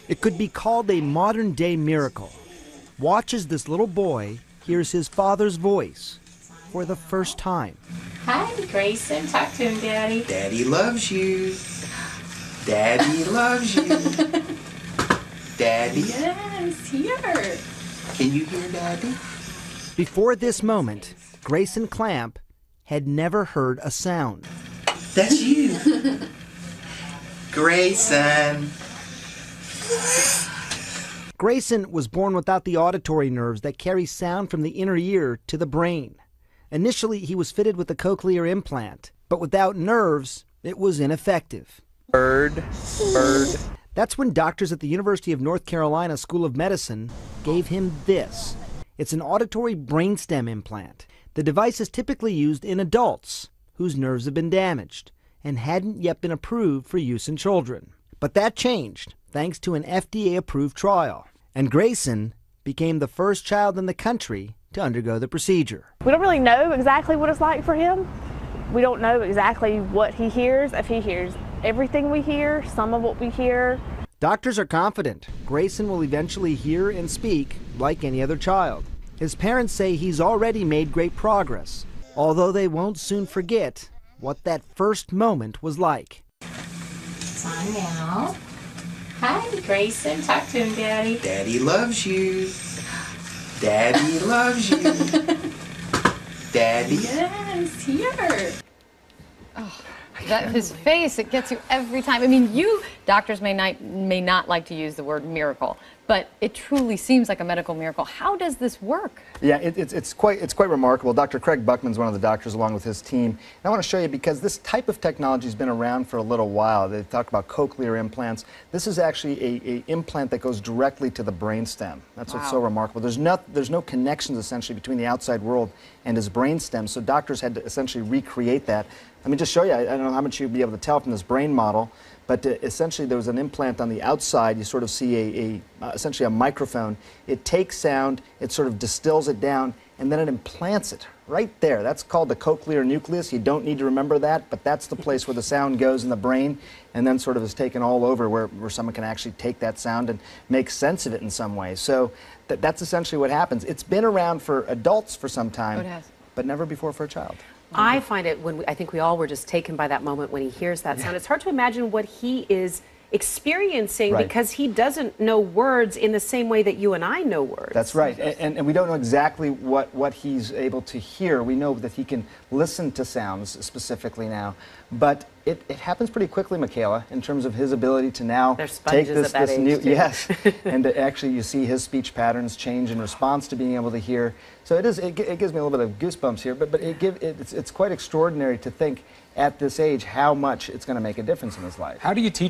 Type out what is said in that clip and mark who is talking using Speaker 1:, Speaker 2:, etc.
Speaker 1: It could be called a modern-day miracle. Watch as this little boy hears his father's voice for the first time.
Speaker 2: Hi, Grayson. Talk to him, Daddy.
Speaker 3: Daddy loves you. Daddy loves you. Daddy.
Speaker 2: Yes, here.
Speaker 3: Can you hear Daddy?
Speaker 1: Before this moment, Grayson Clamp had never heard a sound.
Speaker 3: That's you. Grayson.
Speaker 1: Grayson was born without the auditory nerves that carry sound from the inner ear to the brain. Initially, he was fitted with a cochlear implant, but without nerves, it was ineffective.
Speaker 3: Bird.
Speaker 1: That's when doctors at the University of North Carolina School of Medicine gave him this. It's an auditory brainstem implant. The device is typically used in adults whose nerves have been damaged and hadn't yet been approved for use in children. But that changed thanks to an FDA-approved trial. And Grayson became the first child in the country to undergo the procedure.
Speaker 4: We don't really know exactly what it's like for him. We don't know exactly what he hears, if he hears everything we hear, some of what we hear.
Speaker 1: Doctors are confident Grayson will eventually hear and speak like any other child. His parents say he's already made great progress, although they won't soon forget what that first moment was like.
Speaker 2: It's on now. Hi, Grayson. Talk to him, Daddy.
Speaker 3: Daddy loves you. Daddy loves you. Daddy.
Speaker 2: Yes, here.
Speaker 5: That his face, it gets you every time. I mean, doctors may not like to use the word miracle, but it truly seems like a medical miracle. How does this work?
Speaker 6: Yeah, it's quite remarkable. Dr. Craig Buckman's one of the doctors along with his team. And I want to show you because this type of technology has been around for a little while. They talk about cochlear implants. This is actually a implant that goes directly to the brainstem. That's what's so remarkable. There's no connections essentially between the outside world and his brainstem. So doctors had to essentially recreate that. Let me just show you. I don't know how much you'll be able to tell from this brain model, but essentially there was an implant on the outside. You sort of see essentially a microphone. It takes sound, it sort of distills it down, and then it implants it right there. That's called the cochlear nucleus. You don't need to remember that, but that's the place where the sound goes in the brain and then sort of is taken all over where someone can actually take that sound and make sense of it in some way. So that's essentially what happens. It's been around for adults for some time,
Speaker 5: It has.
Speaker 6: but never before for a child.
Speaker 7: I find it I think we all were just taken by that moment when he hears that sound. It's hard to imagine what he is experiencing because he doesn't know words in the same way that you and I know words.
Speaker 6: That's right, and we don't know exactly what he's able to hear. We know that he can listen to sounds specifically now, but it happens pretty quickly, Michaela, in terms of his ability to now take this new and actually you see his speech patterns change in response to being able to hear. So it gives me a little bit of goosebumps here, but it's quite extraordinary to think at this age how much it's going to make a difference in his life.
Speaker 8: How do you teach